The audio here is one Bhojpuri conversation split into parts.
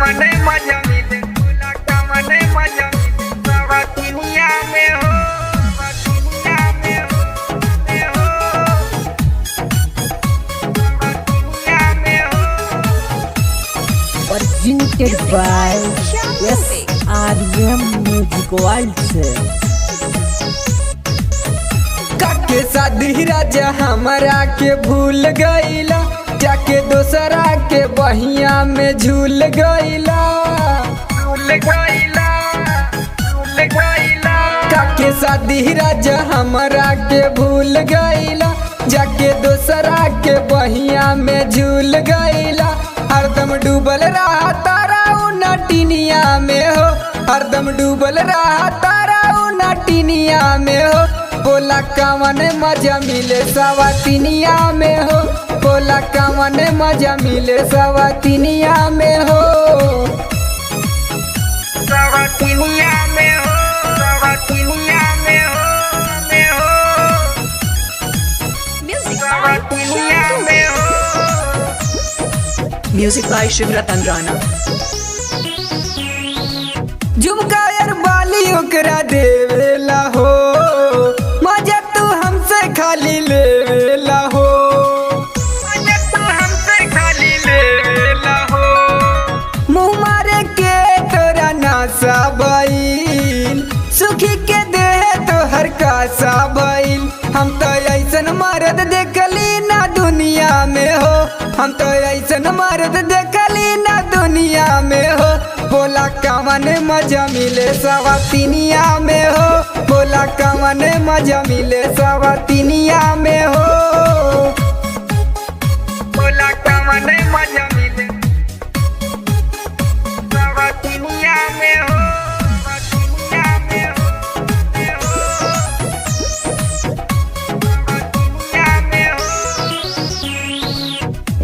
कवने मजा मिले, बोला कवने मजा मिले, सवतिनिया में हो, सवतिनिया में हो, सवतिनिया में हो। Presented by SRM Music World। काके शादी राजा हमरा के भूल गईला, जाके दोसरा के बहिया में झूल गईला, झूल गईला, झूल गईला। काके शादी राजा हमरा के भूल गईला, जाके दोसरा के बहिया में झूल गईला। हरदम डूबल रहा तारा उ नटिनिया में हो, हरदम डूबल रहा तारा उ नटिनिया में हो। बोला कवन मजा मिले सवतिनिया में हो, बोला कवन मजा मिले सवतिनिया में हो। सवतिनिया में हो, सवतिनिया में हो, में हो। सवतिनिया में हो। Music by Shivratan Rana। झुमका यार बाली ओकरा देवेला हो, मजा तू हमसे खाली लेवेला हो, मजा तू हमसे खाली लेवेला हो। मुँह मारे के तोरा नासा बईल, सुखी के देह तोहर कासा बईल। हम तो ऐसन मर्द देखली ना दुनिया में हो, हम तो ऐसन मर्द देखली ना दुनिया में हो। बोला कवन मजा मिले सवतिनिया में हो, बोला कवन मजा मिले सवतिनिया में हो। बोला कवने मजा मिले, सवतिनिया में हो, सवतिनिया में हो, में हो। सवतिनिया में हो।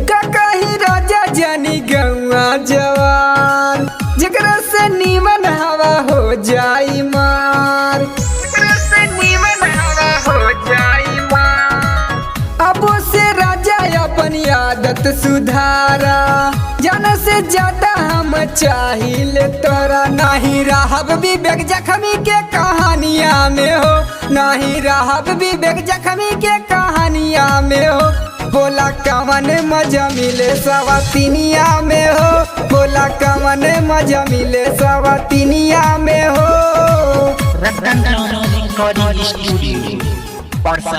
का कही राजा जानी गौआ जवान, जेकरा से नीमन हवा हो जाई मार। जेकरा से नीमन हवा हो जाई मार। अब से राजा अपनी आदत सुधारा, जाना से ज्यादा हम चाहिए तोरा। नहीं रहब विवेक जख्मी के कहानिया में हो, नहीं रहब विवेक जख्मी के कहानिया में हो। बोला कवन मजा मिले सवतिनिया में हो, बोला कवन मजा मिले सवतिनिया में हो। रतन रिकॉर्डिंग स्टूडियो, परसा।